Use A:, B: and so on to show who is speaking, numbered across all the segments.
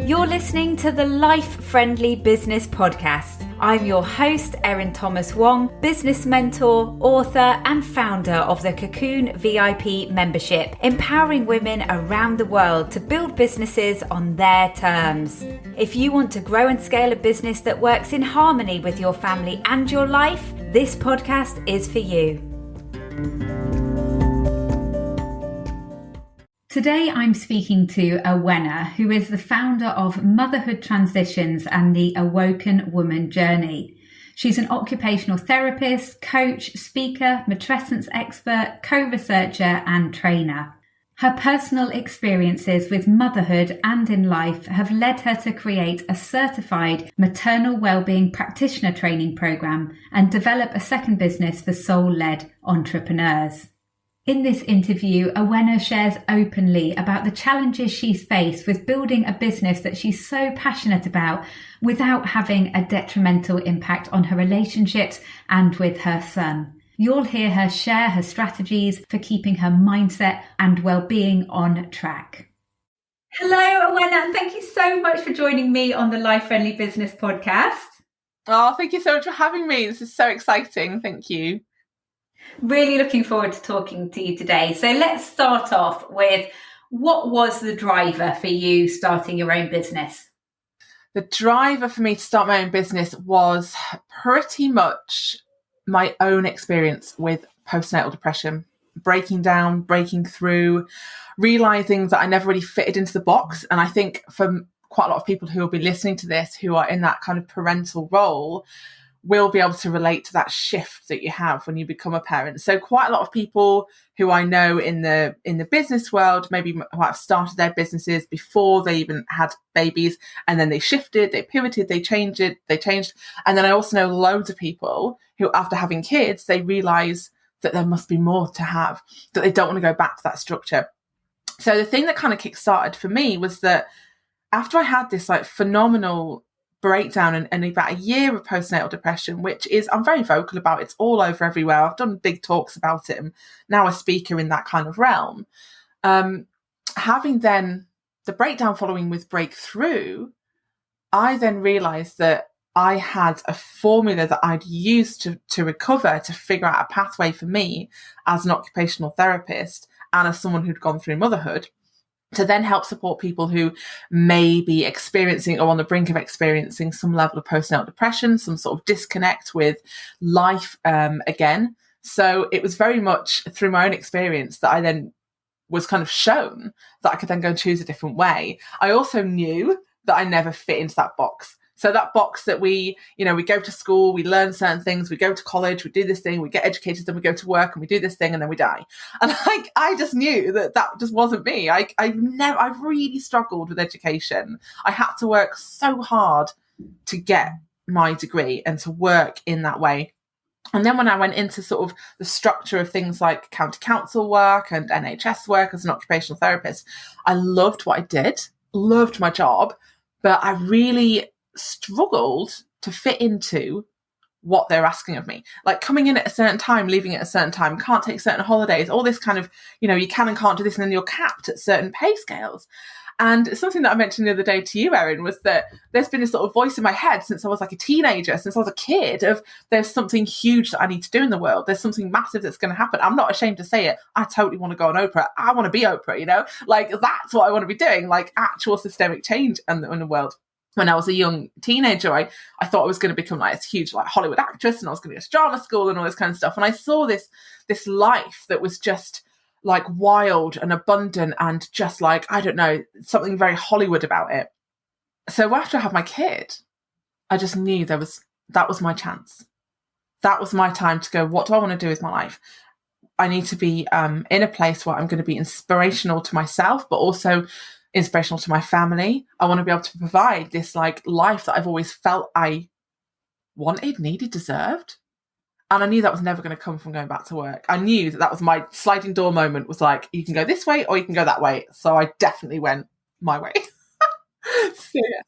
A: You're listening to the Life Friendly Business Podcast. I'm your host, Erin Thomas Wong, business mentor, author, and founder of the Cocoon VIP membership, empowering women around the world to build businesses on their terms. If you want to grow and scale a business that works in harmony with your family and your life, this podcast is for you. Today I'm speaking to Awena, who is the founder of Motherhood Transitions and the Awoken Woman Journey. She's an occupational therapist, coach, speaker, matrescence expert, co-researcher and trainer. Her personal experiences with motherhood and in life have led her to create a certified maternal wellbeing practitioner training program and develop a second business for soul-led entrepreneurs. In this interview, Awena shares openly about the challenges she's faced with building a business that she's so passionate about without having a detrimental impact on her relationships and with her son. You'll hear her share her strategies for keeping her mindset and well-being on track. Hello, Awena, and thank you so much for joining me on the Life Friendly Business Podcast.
B: Oh, thank you so much for having me. This is so exciting. Thank you.
A: Really looking forward to talking to you today. So let's start off with, what was the driver for you starting your own business?
B: The driver for me to start my own business was pretty much my own experience with postnatal depression, breaking down, breaking through, realizing that I never really fitted into the box. And I think for quite a lot of people who will be listening to this, who are in that kind of parental role, will be able to relate to that shift that you have when you become a parent. So quite a lot of people who I know in the business world, maybe who have started their businesses before they even had babies, and then they shifted, they pivoted, they changed. And then I also know loads of people who, after having kids, they realize that there must be more to have, that they don't want to go back to that structure. So the thing that kind of kickstarted for me was that after I had this like phenomenal breakdown and about a year of postnatal depression, which is, I'm very vocal about, it's all over everywhere. I've done big talks about it. I'm now a speaker in that kind of realm. Having then the breakdown following with breakthrough, I then realized that I had a formula that I'd used to recover, to figure out a pathway for me as an occupational therapist and as someone who'd gone through motherhood, to then help support people who may be experiencing or on the brink of experiencing some level of postnatal depression, some sort of disconnect with life again. So it was very much through my own experience that I then was kind of shown that I could then go and choose a different way. I also knew that I never fit into that box. So that box that we go to school, we learn certain things, we go to college, we do this thing, we get educated, then we go to work and we do this thing and then we die. And I just knew that just wasn't me. I've really struggled with education. I had to work so hard to get my degree and to work in that way. And then when I went into sort of the structure of things like county council work and NHS work as an occupational therapist, I loved what I did, loved my job, but I really struggled to fit into what they're asking of me. Like coming in at a certain time, leaving at a certain time, can't take certain holidays, all this kind of, you can and can't do this, and then you're capped at certain pay scales. And something that I mentioned the other day to you, Erin, was that there's been this sort of voice in my head since I was like a teenager, since I was a kid, of there's something huge that I need to do in the world. There's something massive that's going to happen. I'm not ashamed to say it. I totally want to go on Oprah. I want to be Oprah, like that's what I want to be doing, like actual systemic change in the world. When I was a young teenager, I thought I was going to become like this huge like Hollywood actress, and I was going to go to drama school and all this kind of stuff. And I saw this life that was just like wild and abundant and just like, I don't know, something very Hollywood about it. So after I had my kid, I just knew that was my chance. That was my time to go, what do I want to do with my life? I need to be in a place where I'm going to be inspirational to myself, but also inspirational to my family. I want to be able to provide this like life that I've always felt I wanted, needed, deserved. And I knew that was never going to come from going back to work. I knew that was my sliding door moment, was like, you can go this way or you can go that way. So I definitely went my way. So, yeah.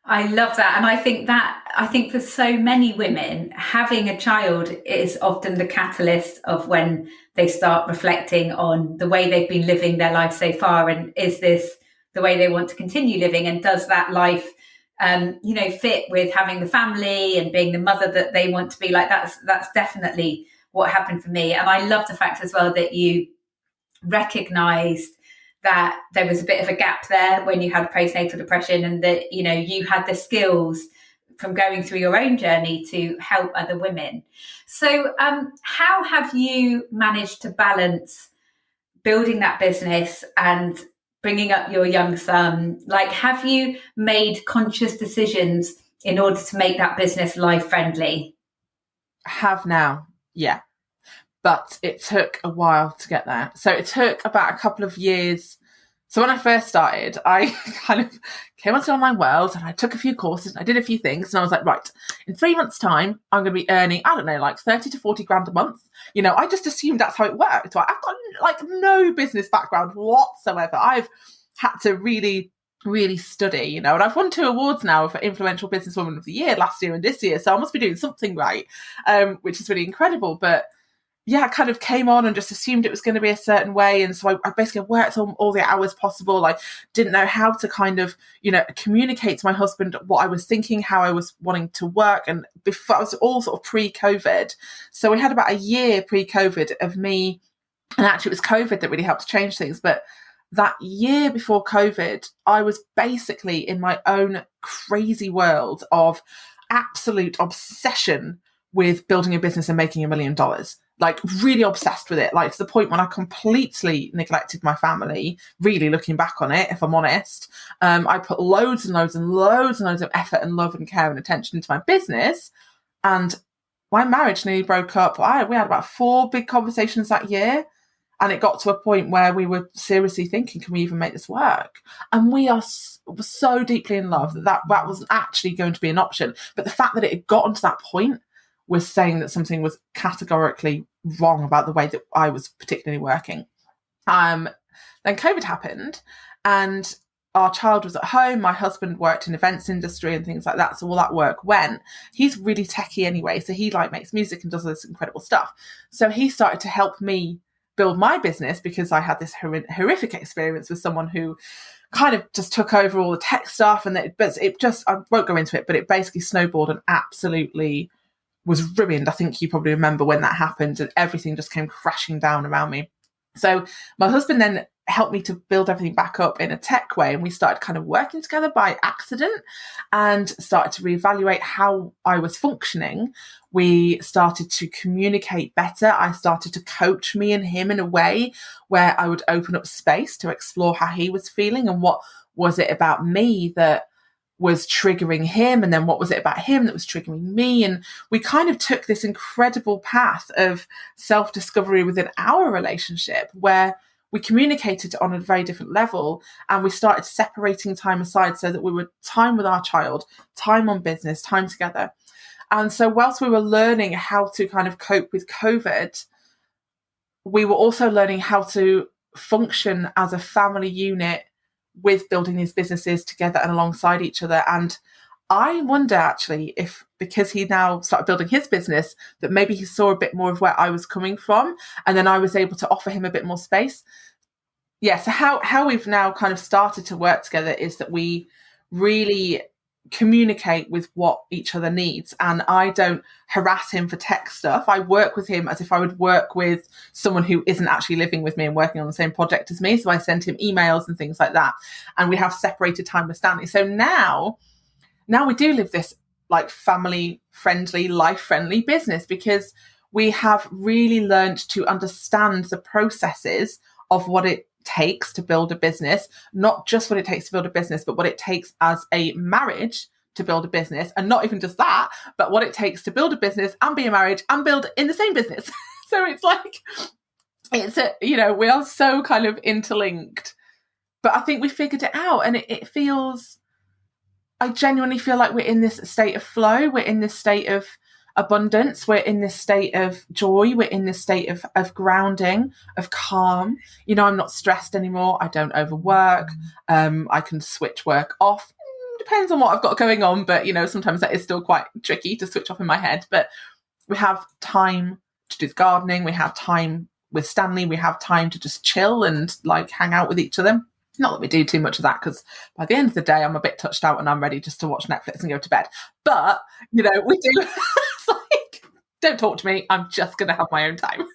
A: I love that. And I think for so many women, having a child is often the catalyst of when they start reflecting on the way they've been living their life so far. And is this the way they want to continue living, and does that life fit with having the family and being the mother that they want to be. Like that's definitely what happened for me. And I love the fact as well that you recognized that there was a bit of a gap there when you had postnatal depression, and that you had the skills from going through your own journey to help other women. So how have you managed to balance building that business and bringing up your young son? Like, have you made conscious decisions in order to make that business life friendly?
B: Have now, yeah. But it took a while to get there. So it took about a couple of years. So when I first started, I kind of came onto the online world and I took a few courses and I did a few things. And I was like, right, in 3 months' time, I'm going to be earning, I don't know, like 30 to 40 grand a month. I just assumed that's how it worked. Right? I've got like no business background whatsoever. I've had to really, really study, and I've won 2 awards now for Influential Businesswoman of the Year last year and this year. So I must be doing something right, which is really incredible. But yeah, I kind of came on and just assumed it was going to be a certain way. And so I basically worked on all the hours possible. I didn't know how to kind of, communicate to my husband what I was thinking, how I was wanting to work. And before, it was all sort of pre-COVID. So we had about a year pre-COVID of me, and actually it was COVID that really helped to change things. But that year before COVID, I was basically in my own crazy world of absolute obsession with building a business and making $1 million. Like really obsessed with it, like to the point when I completely neglected my family, really looking back on it, if I'm honest. I put loads and loads and loads and loads of effort and love and care and attention into my business. And my marriage nearly broke up. We had about 4 big conversations that year. And it got to a point where we were seriously thinking, can we even make this work? And we were so deeply in love that wasn't actually going to be an option. But the fact that it had gotten to that point was saying that something was categorically wrong about the way that I was particularly working. Then COVID happened and our child was at home. My husband worked in events industry and things like that. So all that work went. He's really techie anyway. So he makes music and does this incredible stuff. So he started to help me build my business because I had this horrific experience with someone who kind of just took over all the tech stuff. And it just, I won't go into it, but it basically snowballed and absolutely was ruined. I think you probably remember when that happened and everything just came crashing down around me. So my husband then helped me to build everything back up in a tech way. And we started kind of working together by accident and started to reevaluate how I was functioning. We started to communicate better. I started to coach me and him in a way where I would open up space to explore how he was feeling and what was it about me that was triggering him, and then what was it about him that was triggering me. And we kind of took this incredible path of self-discovery within our relationship where we communicated on a very different level, and we started separating time aside so that we were time with our child, time on business, time together. And so whilst we were learning how to kind of cope with COVID, we were also learning how to function as a family unit with building these businesses together and alongside each other. And I wonder actually if, because he now started building his business, that maybe he saw a bit more of where I was coming from, and then I was able to offer him a bit more space. Yeah, so how we've now kind of started to work together is that we really communicate with what each other needs, and I don't harass him for tech stuff. I work with him as if I would work with someone who isn't actually living with me and working on the same project as me. So I send him emails and things like that, and we have separated time with Stanley. So now we do live this like family friendly, life friendly business because we have really learned to understand the processes of what it takes to build a business, not just what it takes to build a business, but what it takes as a marriage to build a business, and not even just that, but what it takes to build a business and be a marriage and build in the same business. So it's like, we are so kind of interlinked, but I think we figured it out, and it feels, I genuinely feel like we're in this state of flow. We're in this state of abundance. We're in this state of joy. We're in this state of grounding, of calm. I'm not stressed anymore. I don't overwork. I can switch work off. Depends on what I've got going on, but sometimes that is still quite tricky to switch off in my head. But we have time to do the gardening. We have time with Stanley. We have time to just chill and like hang out with each other. Not that we do too much of that, because by the end of the day, I'm a bit touched out and I'm ready just to watch Netflix and go to bed. But, we do. It's like, don't talk to me. I'm just going to have my own time.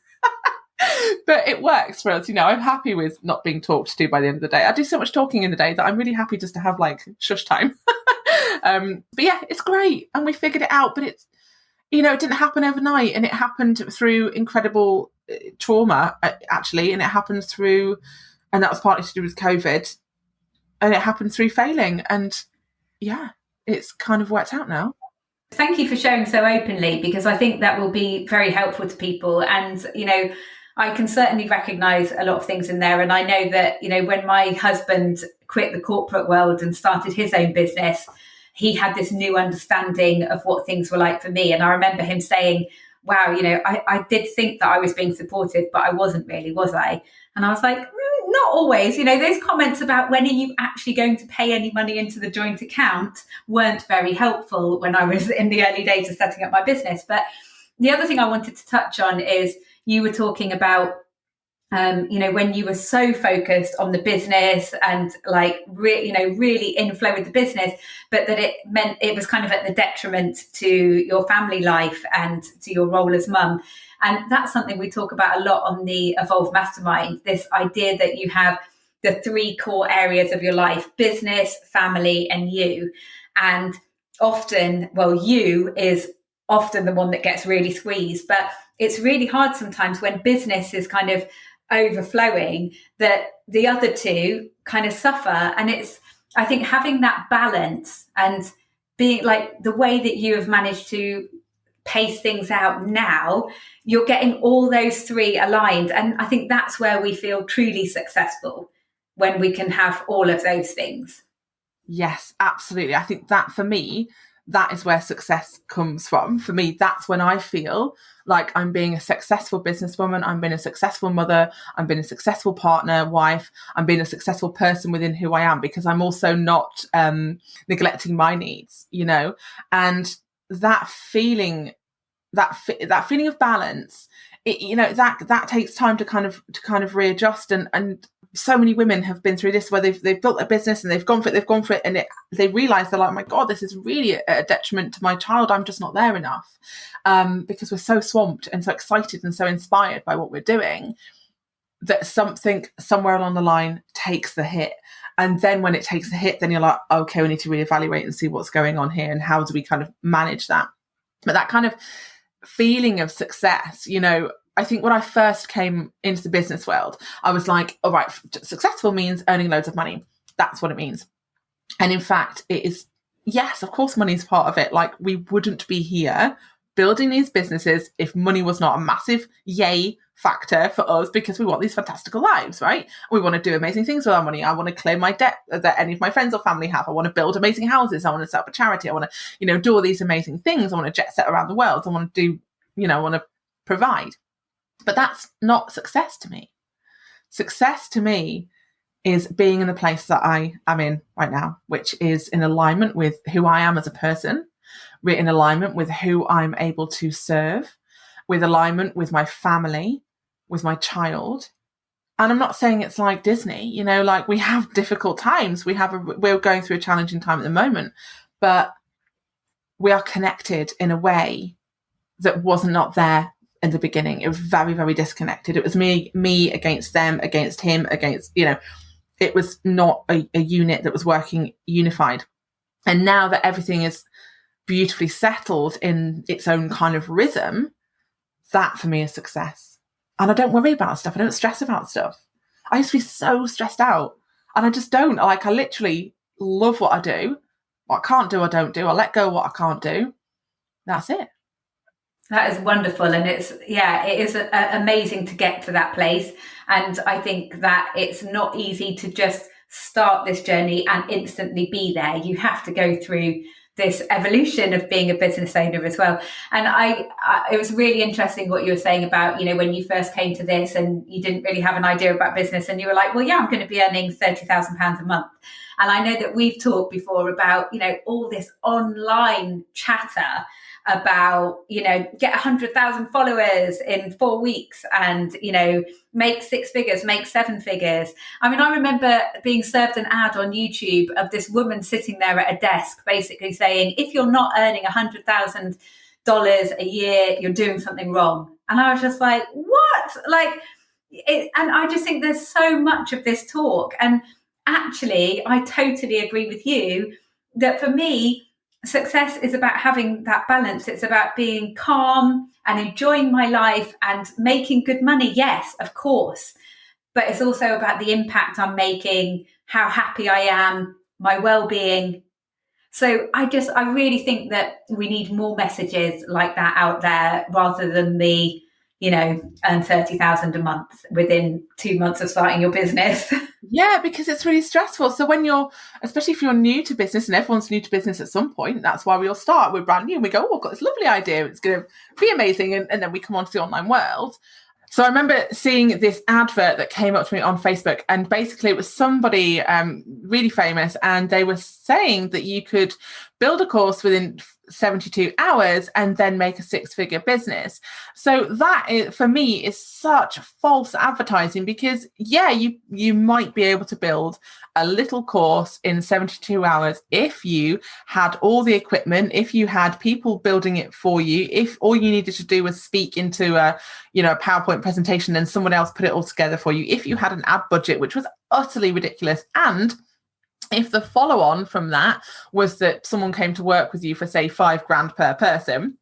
B: But it works for us. I'm happy with not being talked to by the end of the day. I do so much talking in the day that I'm really happy just to have shush time. But yeah, it's great. And we figured it out. But it's, it didn't happen overnight. And it happened through incredible trauma, actually. And it happened through, and that was partly to do with COVID. And it happened through failing. And yeah, it's kind of worked out now.
A: Thank you for sharing so openly, because I think that will be very helpful to people. And, I can certainly recognise a lot of things in there. And I know that, when my husband quit the corporate world and started his own business, he had this new understanding of what things were like for me. And I remember him saying, wow, I did think that I was being supportive, but I wasn't really, was I? And I was like, not always. Those comments about when are you actually going to pay any money into the joint account weren't very helpful when I was in the early days of setting up my business. But the other thing I wanted to touch on is you were talking about, when you were so focused on the business and really in flow with the business, but that it meant it was kind of at the detriment to your family life and to your role as mum. And that's something we talk about a lot on the Evolve Mastermind, this idea that you have the 3 core areas of your life: business, family, and you. And often, you is often the one that gets really squeezed, but it's really hard sometimes when business is kind of overflowing that the other 2 kind of suffer. And it's, I think, having that balance and being the way that you have managed to pace things out now, you're getting all those 3 aligned. And I think that's where we feel truly successful, when we can have all of those things.
B: Yes, absolutely. I think that for me, that is where success comes from. For me, that's when I feel like I'm being a successful businesswoman, I'm being a successful mother, I'm being a successful partner, wife, I'm being a successful person within who I am, because I'm also not neglecting my needs, and that feeling of balance, that takes time to kind of readjust. And so many women have been through this, where they've built a business and they've gone for it, and they realize they're like, oh my God, this is really a detriment to my child. I'm just not there enough, because we're so swamped and so excited and so inspired by what we're doing, that something somewhere along the line takes the hit. And then when it takes the hit, then you're like, okay, we need to reevaluate and see what's going on here, and how do we kind of manage that. But that kind of feeling of success, I think when I first came into the business world, I was like, all right, successful means earning loads of money. That's what it means. And in fact, it is, yes, of course, money is part of it. We wouldn't be here building these businesses if money was not a massive yay factor for us, because we want these fantastical lives, right? We want to do amazing things with our money. I want to clear my debt that any of my friends or family have. I want to build amazing houses. I want to set up a charity. I want to, do all these amazing things. I want to jet set around the world. I want to do, I want to provide. But that's not success to me. Success to me is being in the place that I am in right now, which is in alignment with who I am as a person. We're in alignment with who I'm able to serve, with alignment with my family, with my child. And I'm not saying it's like Disney, we have difficult times. We're going through a challenging time at the moment, but we are connected in a way that was not there in the beginning. It was very, very disconnected. It was me against them, against him, against, it was not a unit that was working unified. And now that everything is beautifully settled in its own kind of rhythm, that for me is success. And I don't worry about stuff. I don't stress about stuff. I used to be so stressed out, and I just don't. I literally love what I do. What I can't do, I don't do. I let go of what I can't do. That's it.
A: That is wonderful. And it is amazing to get to that place. And I think that it's not easy to just start this journey and instantly be there. You have to go through this evolution of being a business owner as well. And it was really interesting what you were saying about, when you first came to this and you didn't really have an idea about business, and you were like, well, yeah, I'm going to be earning £30,000 a month. And I know that we've talked before about, all this online chatter about, get 100,000 followers in 4 weeks and, make 6 figures, make 7 figures. I mean, I remember being served an ad on YouTube of this woman sitting there at a desk basically saying, if you're not earning $100,000 a year, you're doing something wrong. And I was just like, what? And I just think there's so much of this talk. And actually, I totally agree with you that for me, success is about having that balance. It's about being calm and enjoying my life and making good money. Yes, of course. But it's also about the impact I'm making, how happy I am, my well-being. So I really think that we need more messages like that out there rather than the, earn 30,000 a month within 2 months of starting your business.
B: Yeah, because it's really stressful. So when especially if you're new to business, and everyone's new to business at some point, that's why we all start. We're brand new and we go, oh, I've got this lovely idea. It's going to be amazing. And then we come onto the online world. So I remember seeing this advert that came up to me on Facebook, and basically it was somebody really famous, and they were saying that you could build a course within 72 hours and then make a 6-figure business. So that is, for me, is such false advertising, because you might be able to build a little course in 72 hours if you had all the equipment, if you had people building it for you, if all you needed to do was speak into a PowerPoint presentation and someone else put it all together for you, if you had an ad budget, which was utterly ridiculous, and if the follow-on from that was that someone came to work with you for, say, $5,000 per person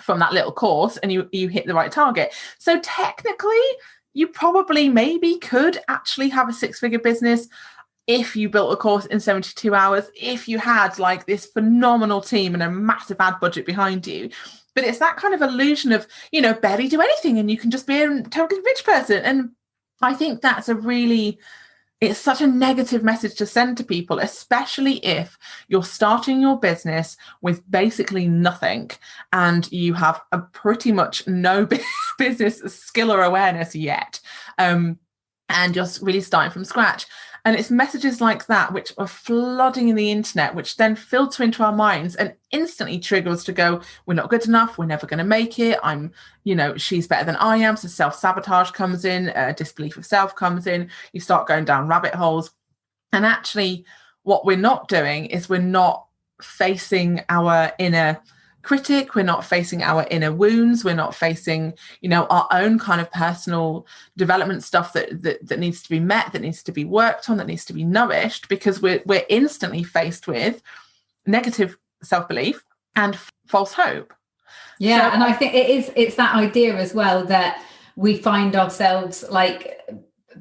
B: from that little course, and you hit the right target. So technically, you probably maybe could actually have a 6-figure business if you built a course in 72 hours, if you had like this phenomenal team and a massive ad budget behind you. But it's that kind of illusion of, barely do anything and you can just be a totally rich person. And I think that's it's such a negative message to send to people, especially if you're starting your business with basically nothing and you have a pretty much no business skill or awareness yet. And you're really starting from scratch. And it's messages like that which are flooding in the internet, which then filter into our minds and instantly trigger us to go, we're not good enough, we're never going to make it, she's better than I am. So self-sabotage comes in, disbelief of self comes in, you start going down rabbit holes. And actually, what we're not doing is we're not facing our inner critic, we're not facing our inner wounds, we're not facing our own kind of personal development stuff that needs to be met, that needs to be worked on, that needs to be nourished, because we're instantly faced with negative self-belief and false hope.
A: Yeah. And I think it's that idea as well that we find ourselves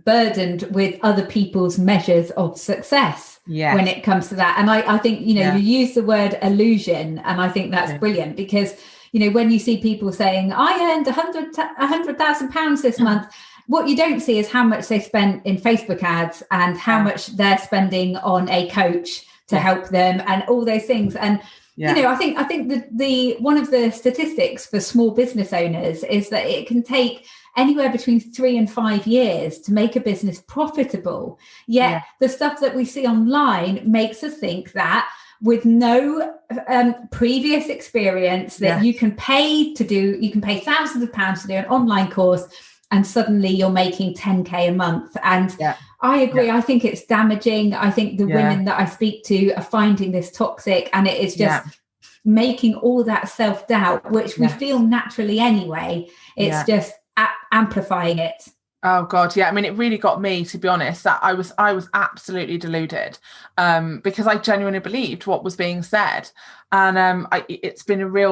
A: burdened with other people's measures of success. Yes. When it comes to that. And I think, you use the word illusion, and I think that's brilliant, because, when you see people saying, I earned £100,000 this month, what you don't see is how much they spent in Facebook ads and how much they're spending on a coach to help them and all those things. And, I think the one of the statistics for small business owners is that it can take anywhere between 3 and 5 years to make a business profitable. Yet the stuff that we see online makes us think that with no previous experience that you can pay thousands of pounds to do an online course, and suddenly you're making 10K a month. And I agree. I think it's damaging. I think the women that I speak to are finding this toxic, and it is just making all that self-doubt, which we feel naturally anyway. It's just amplifying it.
B: Oh God, yeah. I mean, it really got me, to be honest. That I was absolutely deluded, because I genuinely believed what was being said, and it's been a really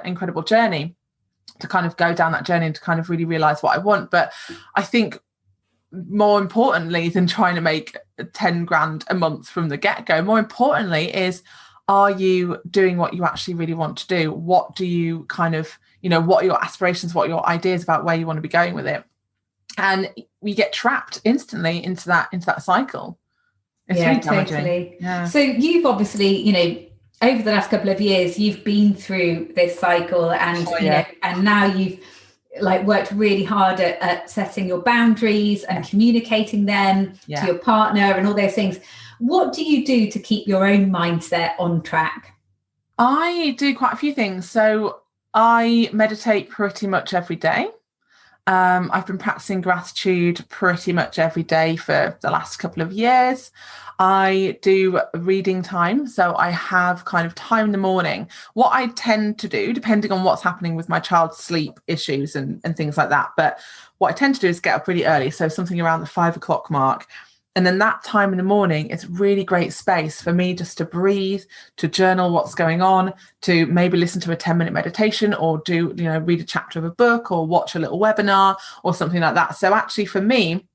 B: incredible journey to kind of go down that journey and to kind of really realize what I want. But I think more importantly than trying to make 10 grand a month from the get-go, more importantly is, are you doing what you actually really want to do? What do you kind of, what are your aspirations, what are your ideas about where you want to be going with it? And we get trapped instantly into that cycle. It's really damaging.
A: Totally. Yeah. So you've obviously, over the last couple of years, you've been through this cycle, and and now you've worked really hard at setting your boundaries and communicating them to your partner and all those things. What do you do to keep your own mindset on track?
B: I do quite a few things. So I meditate pretty much every day. I've been practicing gratitude pretty much every day for the last couple of years. I do reading time. So I have kind of time in the morning. What I tend to do, depending on what's happening with my child's sleep issues and things like that, but what I tend to do is get up really early. So something around the 5 o'clock mark. And then that time in the morning is really great space for me just to breathe, to journal what's going on, to maybe listen to a 10-minute meditation or do, read a chapter of a book or watch a little webinar or something like that. So actually for me,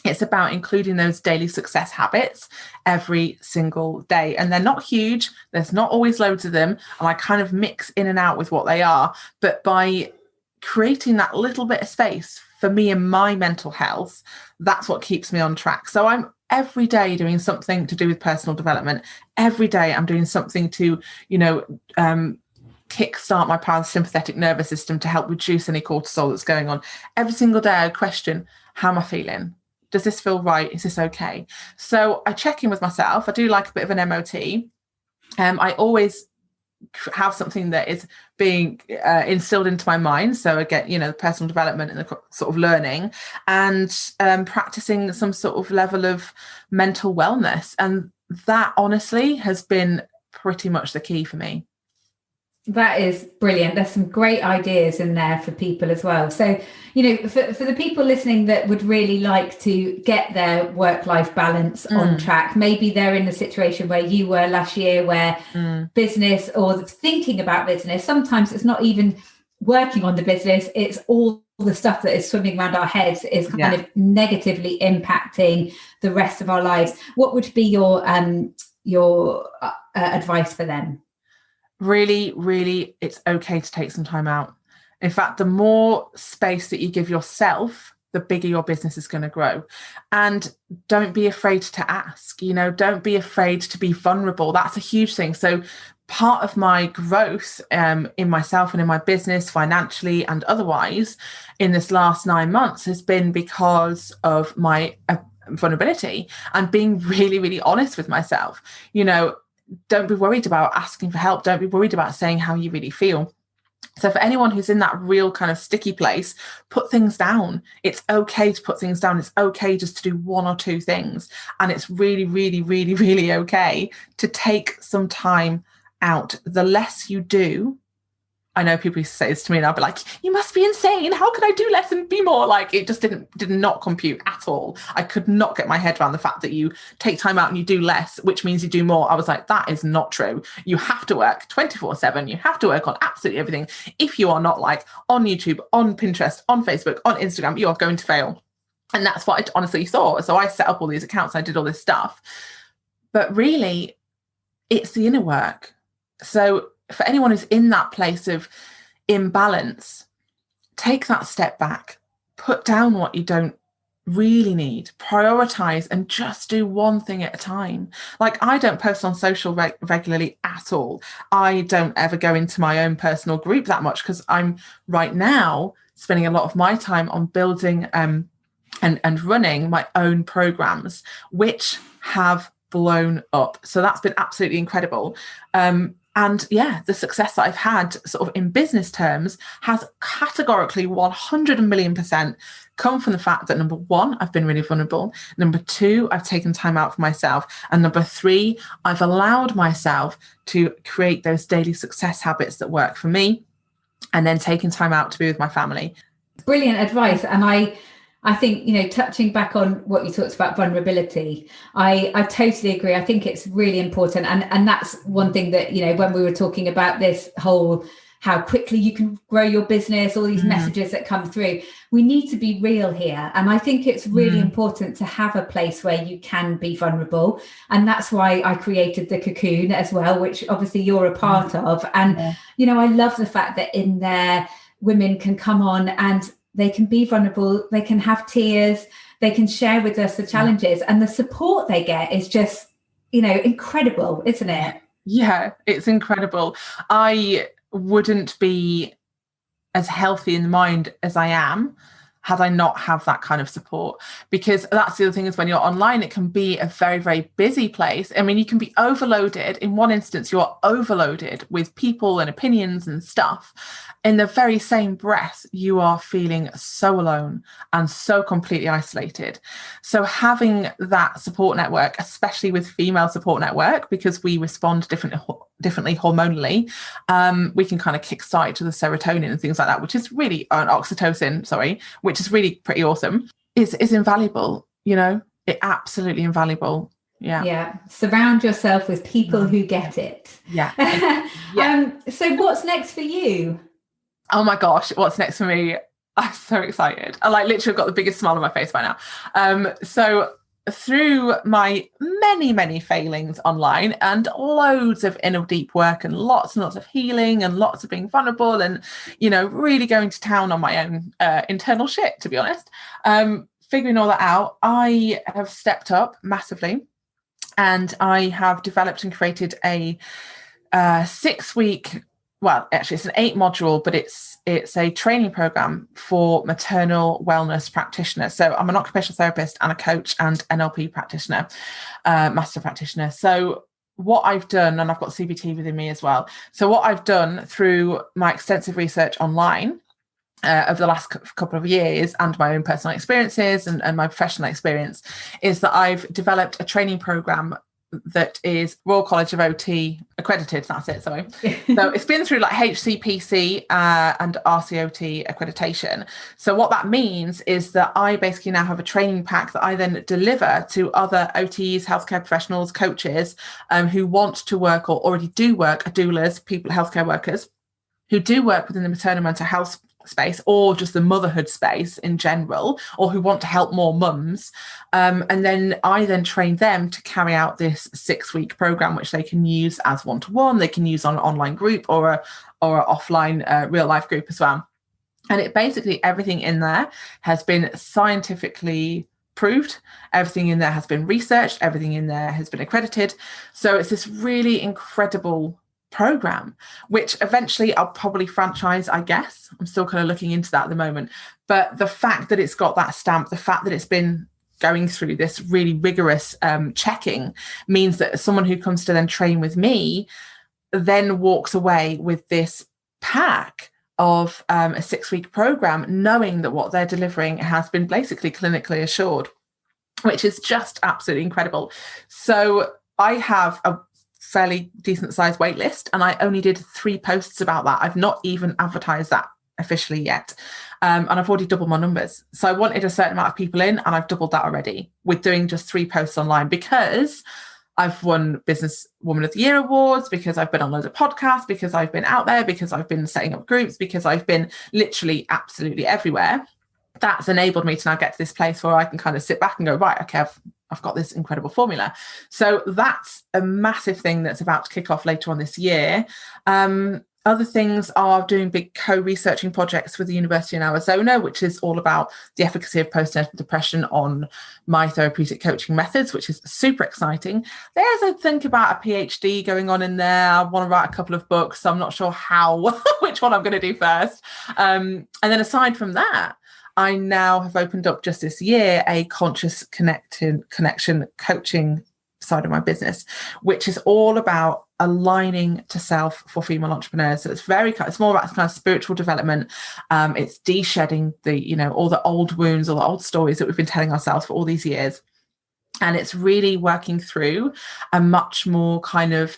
B: it's about including those daily success habits every single day. And they're not huge. There's not always loads of them. And I kind of mix in and out with what they are. But by creating that little bit of space for me and my mental health, that's what keeps me on track. So I'm every day doing something to do with personal development. Every day I'm doing something to, kickstart my parasympathetic nervous system to help reduce any cortisol that's going on. Every single day I question, how am I feeling? Does this feel right? Is this okay? So I check in with myself. I do like a bit of an MOT. I always have something that is being instilled into my mind. So I get, the personal development and the sort of learning and practicing some sort of level of mental wellness. And that honestly has been pretty much the key for me.
A: That is brilliant. There's some great ideas in there for people as well. So, for the people listening that would really like to get their work-life balance on track, maybe they're in the situation where you were last year, where business or thinking about business, sometimes it's not even working on the business, it's all the stuff that is swimming around our heads is kind of negatively impacting the rest of our lives. What would be your advice for them?
B: Really, really, it's okay to take some time out. In fact, the more space that you give yourself, the bigger your business is going to grow. And don't be afraid to ask, don't be afraid to be vulnerable. That's a huge thing. So part of my growth in myself and in my business, financially and otherwise, in this last 9 months has been because of my vulnerability and being really, really honest with myself. Don't be worried about asking for help. Don't be worried about saying how you really feel. So for anyone who's in that real kind of sticky place, put things down. It's okay to put things down. It's okay just to do one or two things. And it's really, really, really, really okay to take some time out. The less you do, I know people used to say this to me and I'll be like, you must be insane. How can I do less and be more? Like, it just did not compute at all. I could not get my head around the fact that you take time out and you do less, which means you do more. I was like, that is not true. You have to work 24/7. You have to work on absolutely everything. If you are not like on YouTube, on Pinterest, on Facebook, on Instagram, you are going to fail. And that's what I honestly thought. So I set up all these accounts. I did all this stuff. But really, it's the inner work. So for anyone who's in that place of imbalance, take that step back, put down what you don't really need, prioritize, and just do one thing at a time. Like, I don't post on social regularly at all. I don't ever go into my own personal group that much because I'm right now spending a lot of my time on building and running my own programs, which have blown up. So that's been absolutely incredible. And the success that I've had sort of in business terms has categorically 100,000,000% come from the fact that, number one, I've been really vulnerable. Number two, I've taken time out for myself. And number three, I've allowed myself to create those daily success habits that work for me, and then taking time out to be with my family.
A: Brilliant advice. And I think, touching back on what you talked about, vulnerability, I totally agree. I think it's really important. And that's one thing that, when we were talking about this whole, how quickly you can grow your business, all these messages that come through, we need to be real here. And I think it's really important to have a place where you can be vulnerable. And that's why I created the Cocoon as well, which obviously you're a part of. And, I love the fact that in there, women can come on and they can be vulnerable, they can have tears, they can share with us the challenges, and the support they get is just, incredible, isn't it?
B: Yeah, it's incredible. I wouldn't be as healthy in mind as I am had I not have that kind of support. Because that's the other thing, is when you're online, it can be a very, very busy place. I mean, you can be overloaded. In one instance, you're overloaded with people and opinions and stuff. In the very same breath, you are feeling so alone and so completely isolated. So having that support network, especially with female support network, because we respond differently hormonally, we can kind of kickstart each other's serotonin and things like that, which is really oxytocin, which is really pretty awesome, is invaluable. It absolutely invaluable.
A: Yeah. Surround yourself with people who get it.
B: Yeah.
A: So what's next for you?
B: Oh my gosh, what's next for me? I'm so excited. I literally got the biggest smile on my face by now. So through my many failings online and loads of inner deep work and lots of healing and lots of being vulnerable and, really going to town on my own internal shit, to be honest, figuring all that out, I have stepped up massively, and I have developed and created a 6-week, well, actually it's an 8-module, but it's a training program for maternal wellness practitioners. So I'm an occupational therapist and a coach and NLP practitioner, master practitioner. So what I've done, and I've got CBT within me as well. So what I've done through my extensive research online over the last couple of years, and my own personal experiences and my professional experience, is that I've developed a training program that is Royal College of OT accredited. That's it. Sorry. So it's been through HCPC and RCOT accreditation. So what that means is that I basically now have a training pack that I then deliver to other OTs, healthcare professionals, coaches who want to work or already do work, doulas, people, healthcare workers who do work within the maternal mental health space, or just the motherhood space in general, or who want to help more mums. And then I train them to carry out this 6-week program, which they can use as one-to-one. They can use on an online group or a offline real life group as well. And it basically, everything in there has been scientifically proved. Everything in there has been researched. Everything in there has been accredited. So it's this really incredible program, which eventually I'll probably franchise, I guess. I'm still kind of looking into that at the moment. But the fact that it's got that stamp, the fact that it's been going through this really rigorous checking, means that someone who comes to then train with me then walks away with this pack of a 6-week program, knowing that what they're delivering has been basically clinically assured, which is just absolutely incredible. So I have a fairly decent sized wait list, and I only did 3 posts about that. I've not even advertised that officially yet, and I've already doubled my numbers. So I wanted a certain amount of people in, and I've doubled that already with doing just 3 posts online, because I've won Business Woman of the Year awards, because I've been on loads of podcasts, because I've been out there, because I've been setting up groups, because I've been literally absolutely everywhere. That's enabled me to now get to this place where I can kind of sit back and go, right, okay, I've got this incredible formula. So that's a massive thing that's about to kick off later on this year. Other things are doing big co-researching projects with the University in Arizona, which is all about the efficacy of postnatal depression on my therapeutic coaching methods, which is super exciting. There's a think about a PhD going on in there. I want to write a couple of books, so I'm not sure which one I'm going to do first. And then aside from that, I now have opened up just this year a conscious connection coaching side of my business, which is all about aligning to self for female entrepreneurs. So it's more about kind of spiritual development. It's de-shedding all the old wounds, all the old stories that we've been telling ourselves for all these years. And it's really working through a much more kind of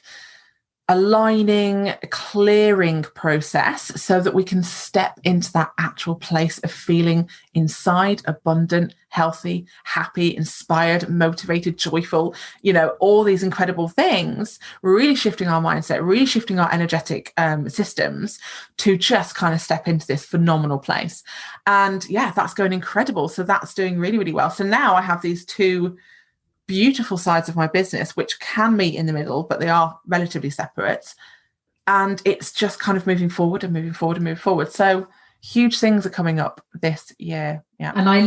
B: aligning, clearing process so that we can step into that actual place of feeling inside abundant, healthy, happy, inspired, motivated, joyful, all these incredible things, really shifting our mindset, really shifting our energetic systems to just kind of step into this phenomenal place. And yeah, that's going incredible. So that's doing really, really well. So now I have these 2 beautiful sides of my business, which can meet in the middle, but they are relatively separate. And it's just kind of moving forward and moving forward and moving forward. So huge things are coming up this year. Yeah. And
A: I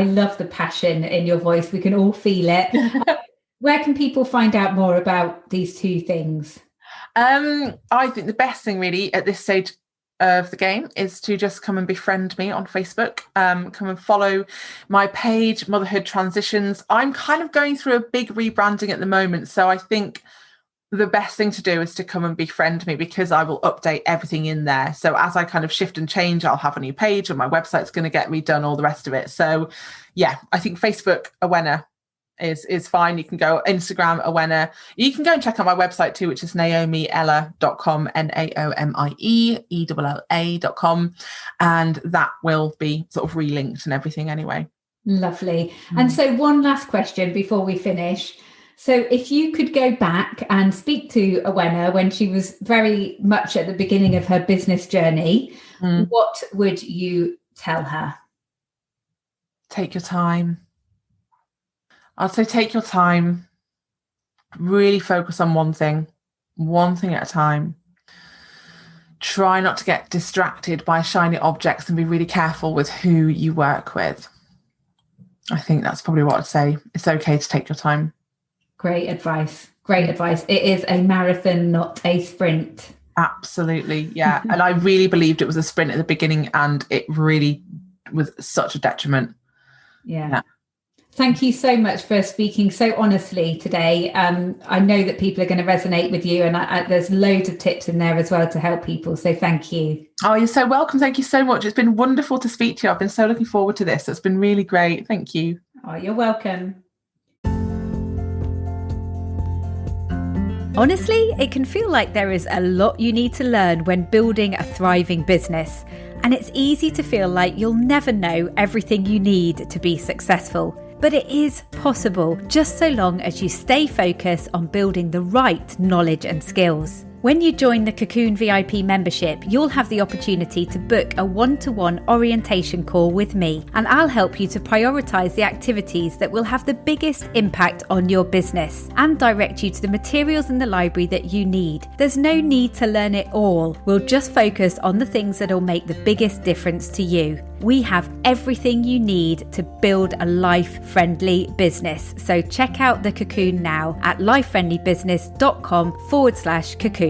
A: love the passion in your voice. We can all feel it. Where can people find out more about these 2 things?
B: I think the best thing really at this stage of the game is to just come and befriend me on Facebook. Come and follow my page, Motherhood Transitions. I'm kind of going through a big rebranding at the moment, so I think the best thing to do is to come and befriend me, because I will update everything in there. So as I kind of shift and change, I'll have a new page and my website's going to get redone, all the rest of it. So yeah, I think Facebook Awena is fine. You can go Instagram Awena. You can go and check out my website too, which is naomiella.com, naomieella.com, and that will be sort of relinked and everything anyway.
A: Lovely. And so one last question before we finish. So if you could go back and speak to Awena when she was very much at the beginning of her business journey, what would you tell her?
B: Take your time. I'd say take your time. Really focus on one thing at a time. Try not to get distracted by shiny objects and be really careful with who you work with. I think that's probably what I'd say. It's okay to take your time.
A: Great advice. Great advice. It is a marathon, not a sprint.
B: Absolutely. Yeah. And I really believed it was a sprint at the beginning, and it really was such a detriment.
A: Yeah. Thank you so much for speaking so honestly today. I know that people are going to resonate with you, and there's loads of tips in there as well to help people. So thank you.
B: Oh, you're so welcome. Thank you so much. It's been wonderful to speak to you. I've been so looking forward to this. It's been really great. Thank you.
A: Oh, you're welcome.
C: Honestly, it can feel like there is a lot you need to learn when building a thriving business. And it's easy to feel like you'll never know everything you need to be successful. But it is possible, just so long as you stay focused on building the right knowledge and skills. When you join the Cocoon VIP membership, you'll have the opportunity to book a one-to-one orientation call with me, and I'll help you to prioritise the activities that will have the biggest impact on your business and direct you to the materials in the library that you need. There's no need to learn it all. We'll just focus on the things that will make the biggest difference to you. We have everything you need to build a life-friendly business. So check out the Cocoon now at lifefriendlybusiness.com/cocoon.